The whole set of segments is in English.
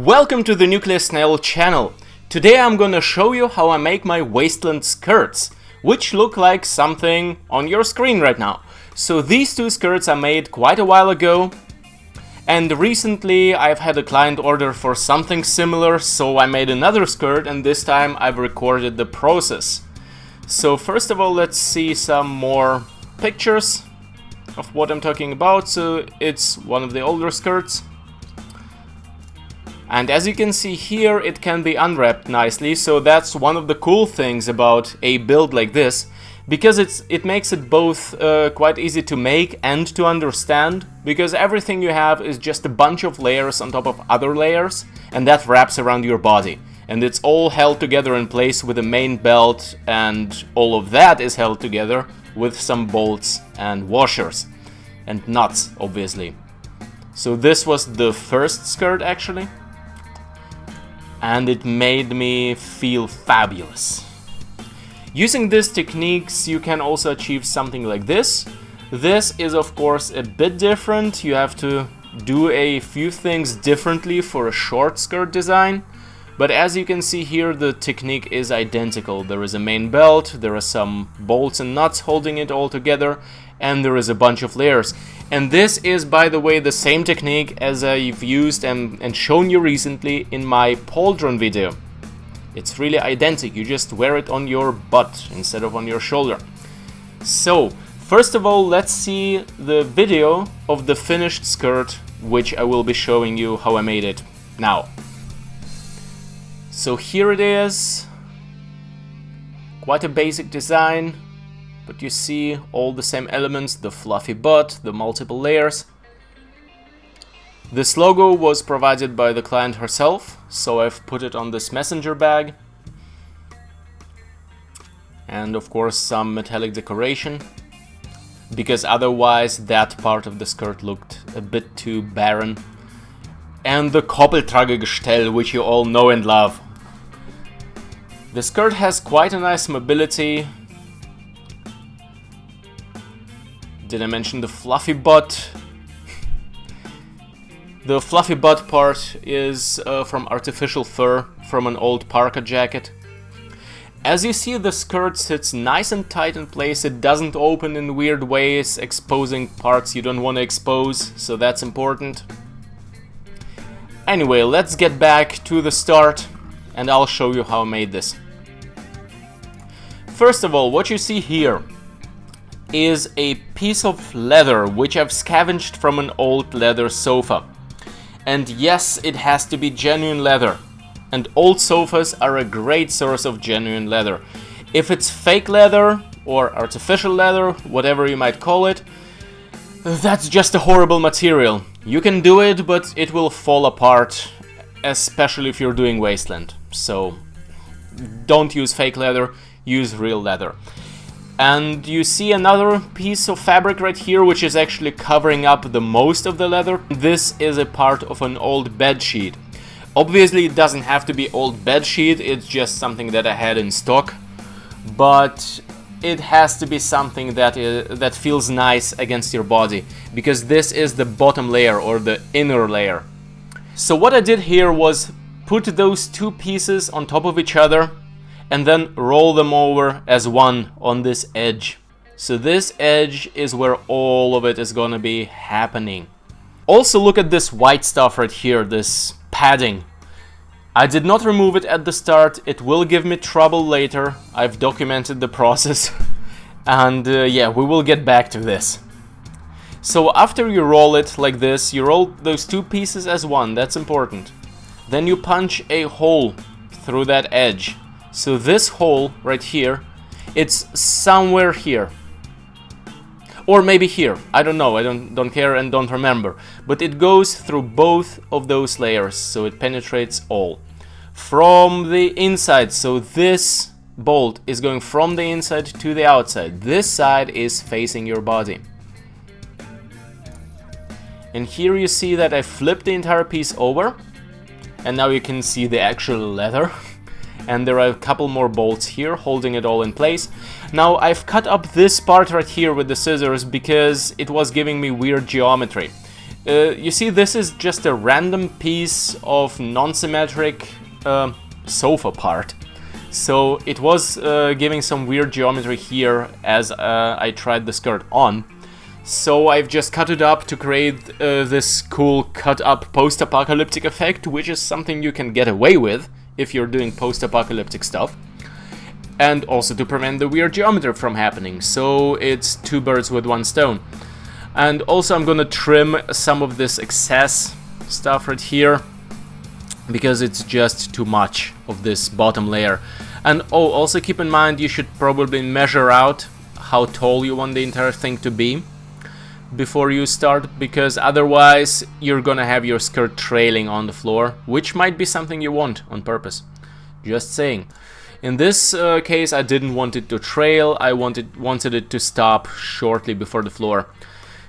Welcome to the Nuclear Snail channel. Today I'm gonna show you how I make my Wasteland skirts, which look like something on your screen right now. So these two skirts I made quite a while ago, and recently I've had a client order for something similar, so I made another skirt, and this time I've recorded the process. So first of all, let's see some more pictures of what I'm talking about. So it's one of the older skirts. And as you can see here, it can be unwrapped nicely, so that's one of the cool things about a build like this, because it makes it both quite easy to make and to understand, because everything you have is just a bunch of layers on top of other layers, and that wraps around your body. And it's all held together in place with a main belt, and all of that is held together with some bolts and washers. And nuts, obviously. So this was the first skirt, actually. And it made me feel fabulous. Using these techniques, you can also achieve something like this. This is of course a bit different. You have to do a few things differently for a short skirt design. But as you can see here, the technique is identical. There is a main belt, there are some bolts and nuts holding it all together, and there is a bunch of layers. And this is, by the way, the same technique as I've used and shown you recently in my pauldron video. It's really identical, you just wear it on your butt instead of on your shoulder. So, first of all, let's see the video of the finished skirt, which I will be showing you how I made it now. So here it is. Quite a basic design. But you see all the same elements, the fluffy butt, the multiple layers. This logo was provided by the client herself, so I've put it on this messenger bag. And of course some metallic decoration, because otherwise that part of the skirt looked a bit too barren. And the Koppeltragegestell, which you all know and love. The skirt has quite a nice mobility. Did I mention the fluffy butt? The fluffy butt part is from artificial fur from an old parka jacket. As you see, the skirt sits nice and tight in place. It doesn't open in weird ways, exposing parts you don't want to expose, so that's important. Anyway, let's get back to the start and I'll show you how I made this. First of all, what you see here is a piece of leather which I've scavenged from an old leather sofa. And yes, it has to be genuine leather. And old sofas are a great source of genuine leather. If it's fake leather or artificial leather, whatever you might call it, that's just a horrible material. You can do it, but it will fall apart, especially if you're doing Wasteland. So don't use fake leather, use real leather. And you see another piece of fabric right here, which is actually covering up the most of the leather. This is a part of an old bed sheet. Obviously it doesn't have to be old bed sheet, it's just something that I had in stock. But it has to be something that feels nice against your body, because this is the bottom layer or the inner layer. So what I did here was put those two pieces on top of each other and then roll them over as one on this edge. So this edge is where all of it is gonna be happening. Also look at this white stuff right here, this padding. I did not remove it at the start, it will give me trouble later. I've documented the process. And yeah, we will get back to this. So after you roll it like this, you roll those two pieces as one, that's important. Then you punch a hole through that edge. So this hole right here, it's somewhere here. Or maybe here, I don't know, I don't care and don't remember. But it goes through both of those layers, so it penetrates all. From the inside, so this bolt is going from the inside to the outside. This side is facing your body. And here you see that I flipped the entire piece over. And now you can see the actual leather. And there are a couple more bolts here holding it all in place. Now I've cut up this part right here with the scissors because it was giving me weird geometry. You see, this is just a random piece of non-symmetric sofa part. So it was giving some weird geometry here as I tried the skirt on. So I've just cut it up to create this cool cut-up post-apocalyptic effect, which is something you can get away with if you're doing post-apocalyptic stuff. And also to prevent the weird geometry from happening. So it's two birds with one stone. And also I'm gonna trim some of this excess stuff right here, because it's just too much of this bottom layer. And oh, also keep in mind, you should probably measure out how tall you want the entire thing to be before you start, because otherwise you're gonna have your skirt trailing on the floor, which might be something you want on purpose. Just saying. In this case, I didn't want it to trail, I wanted it to stop shortly before the floor.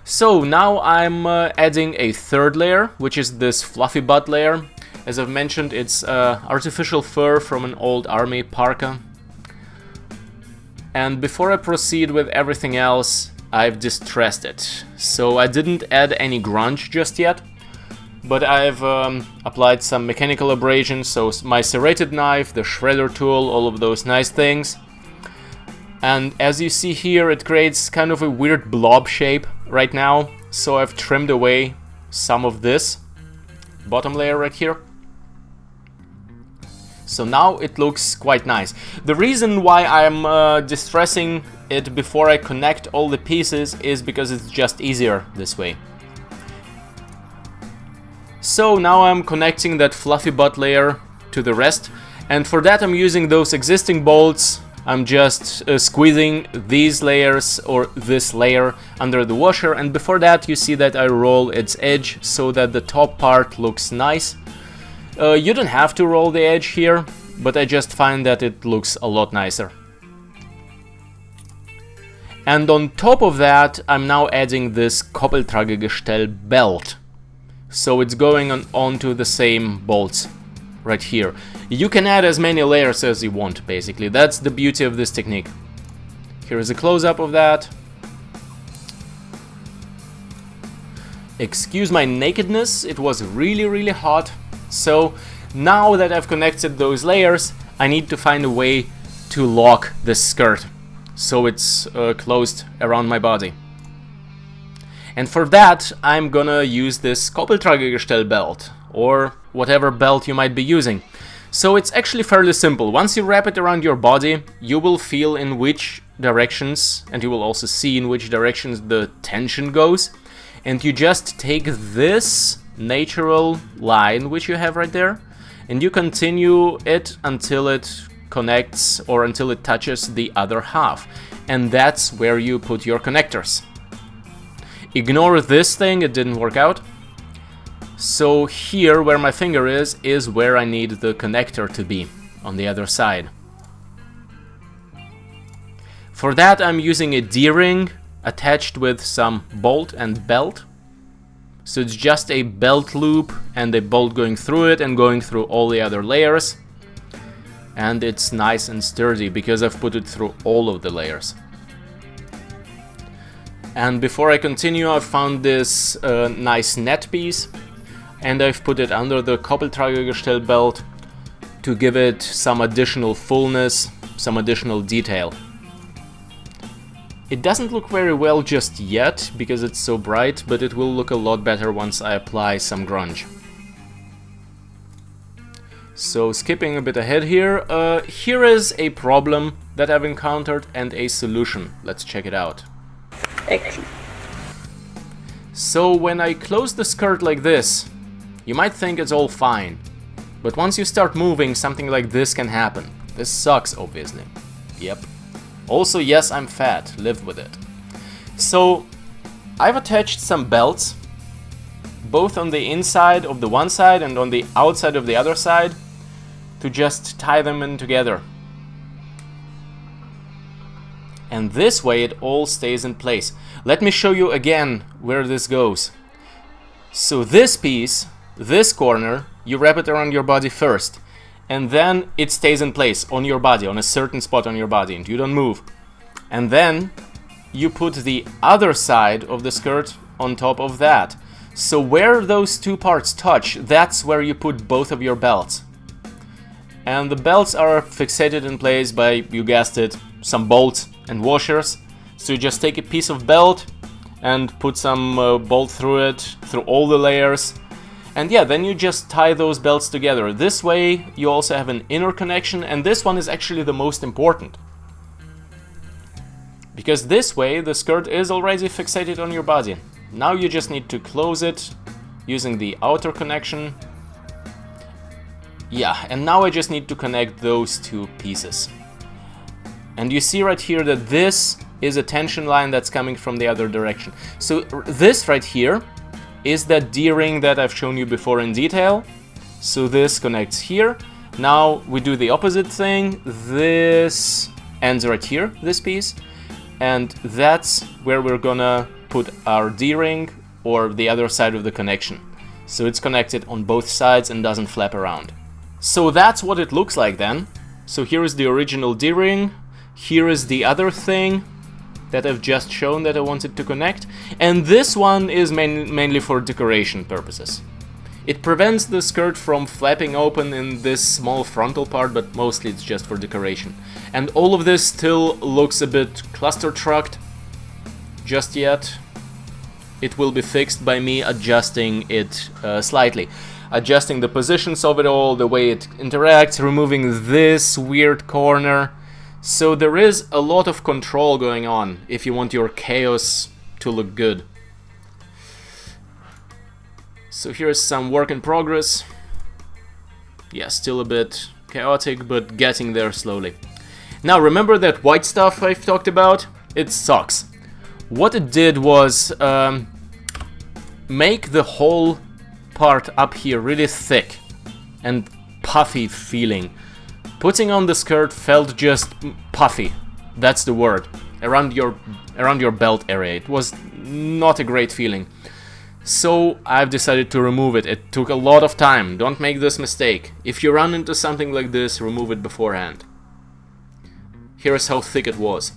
So now I'm adding a third layer, which is this fluffy butt layer. As I've mentioned, it's artificial fur from an old army parka. And before I proceed with everything else, I've distressed it. So I didn't add any grunge just yet, but I've applied some mechanical abrasion, so my serrated knife, the shredder tool, all of those nice things. And as you see here, it creates kind of a weird blob shape right now, so I've trimmed away some of this bottom layer right here. So now it looks quite nice. The reason why I'm distressing it before I connect all the pieces is because it's just easier this way. So now I'm connecting that fluffy butt layer to the rest, and for that I'm using those existing bolts. I'm just squeezing these layers, or this layer, under the washer, and before that you see that I roll its edge so that the top part looks nice. You don't have to roll the edge here, but I just find that it looks a lot nicer. And on top of that, I'm now adding this Koppeltragegestell belt. So it's going onto the same bolts right here. You can add as many layers as you want, basically. That's the beauty of this technique. Here is a close-up of that. Excuse my nakedness, it was really hot. So now that I've connected those layers, I need to find a way to lock this skirt so it's closed around my body. And for that, I'm gonna use this Koppeltragegestell belt, or whatever belt you might be using. So it's actually fairly simple. Once you wrap it around your body, you will feel in which directions, and you will also see in which directions the tension goes. And you just take this natural line which you have right there, and you continue it until it connects, or until it touches the other half. And that's where you put your connectors. Ignore this thing, it didn't work out. So here, where my finger is where I need the connector to be, on the other side. For that I'm using a D-ring attached with some bolt and belt. So it's just a belt loop and a bolt going through it and going through all the other layers. And it's nice and sturdy because I've put it through all of the layers. And before I continue, I've found this nice net piece, and I've put it under the Koppeltragegestell belt to give it some additional fullness, some additional detail. It doesn't look very well just yet because it's so bright, but it will look a lot better once I apply some grunge. So skipping a bit ahead here, here is a problem that I've encountered and a solution. Let's check it out. Action. So when I close the skirt like this, you might think it's all fine, but once you start moving, something like this can happen. This sucks, obviously. Yep. Also, yes, I'm fat, live with it. So I've attached some belts, both on the inside of the one side and on the outside of the other side, to just tie them in together. And this way it all stays in place. Let me show you again where this goes. So this piece, this corner, you wrap it around your body first, and then it stays in place on your body, on a certain spot on your body, and you don't move. And then you put the other side of the skirt on top of that. So where those two parts touch, that's where you put both of your belts. And the belts are fixated in place by, you guessed it, some bolts and washers. So you just take a piece of belt and put some bolt through it, through all the layers. And yeah, then you just tie those belts together. This way you also have an inner connection, and this one is actually the most important. Because this way the skirt is already fixated on your body. Now you just need to close it using the outer connection. Yeah, and now I just need to connect those two pieces. And you see right here that this is a tension line that's coming from the other direction. So this right here is that D-ring that I've shown you before in detail. So this connects here. Now we do the opposite thing. This ends right here, this piece. And that's where we're gonna put our D-ring, or the other side of the connection. So it's connected on both sides and doesn't flap around. So that's what it looks like then. So here is the original D-ring. Here is the other thing that I've just shown that I wanted to connect. And this one is mainly for decoration purposes. It prevents the skirt from flapping open in this small frontal part, but mostly it's just for decoration. And all of this still looks a bit cluster-trucked just yet. It will be fixed by me adjusting it slightly. Adjusting the positions of it all, the way it interacts, removing this weird corner. So there is a lot of control going on if you want your chaos to look good. So here's some work in progress. Yeah, still a bit chaotic, but getting there slowly. Now remember that white stuff I've talked about? It sucks. What it did was make the whole part up here really thick and puffy feeling. Putting on the skirt felt just puffy. That's the word. Around your belt area. It was not a great feeling. So I've decided to remove it. It took a lot of time. Don't make this mistake. If you run into something like this, remove it beforehand. Here's how thick it was.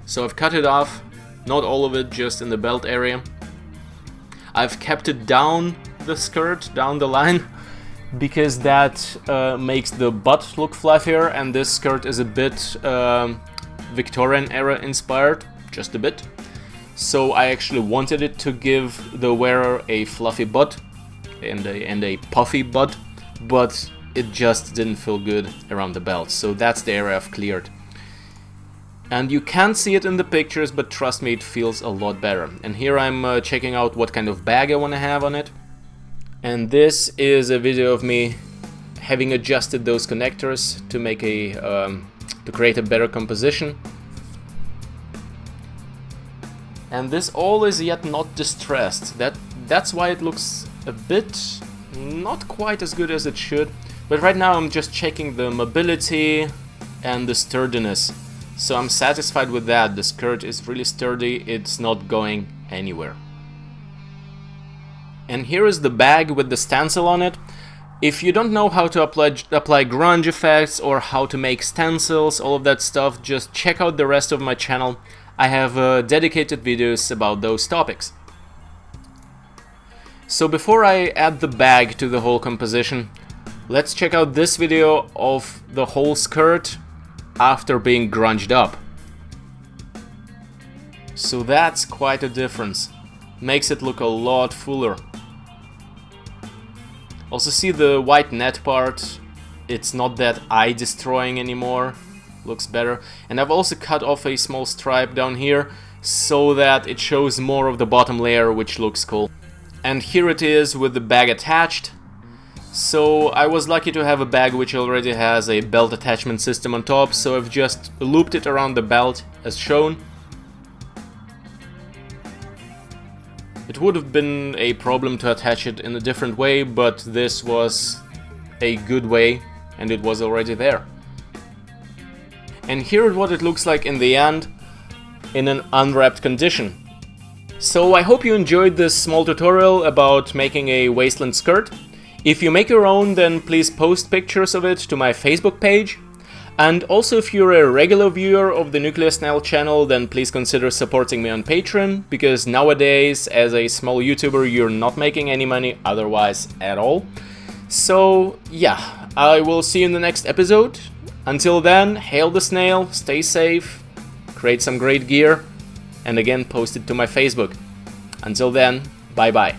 So I've cut it off. Not all of it, just in the belt area. I've kept it down the skirt, down the line, because that makes the butt look fluffier, and this skirt is a bit Victorian era inspired, just a bit. So I actually wanted it to give the wearer a fluffy butt and a puffy butt, but it just didn't feel good around the belt. So that's the area I've cleared. And you can't see it in the pictures, but trust me, it feels a lot better. And here I'm checking out what kind of bag I want to have on it. And this is a video of me having adjusted those connectors to make to create a better composition. And this all is yet not distressed. That's why it looks a bit not quite as good as it should. But right now I'm just checking the mobility and the sturdiness. So I'm satisfied with that. The skirt is really sturdy, it's not going anywhere. And here is the bag with the stencil on it. If you don't know how to apply grunge effects or how to make stencils, all of that stuff, just check out the rest of my channel. I have dedicated videos about those topics. So before I add the bag to the whole composition, let's check out this video of the whole skirt after being grunged up. So that's quite a difference. Makes it look a lot fuller. Also see the white net part, it's not that eye-destroying anymore, looks better. And I've also cut off a small stripe down here so that it shows more of the bottom layer, which looks cool. And here it is with the bag attached. So I was lucky to have a bag which already has a belt attachment system on top, so I've just looped it around the belt as shown. It would have been a problem to attach it in a different way, but this was a good way and it was already there. And here is what it looks like in the end in an unwrapped condition. So I hope you enjoyed this small tutorial about making a Wasteland skirt. If you make your own, then please post pictures of it to my Facebook page. And also, if you're a regular viewer of the Nuclear Snail channel, then please consider supporting me on Patreon, because nowadays, as a small YouTuber, you're not making any money otherwise at all. So yeah, I will see you in the next episode. Until then, hail the snail, stay safe, create some great gear, and again, post it to my Facebook. Until then, bye bye.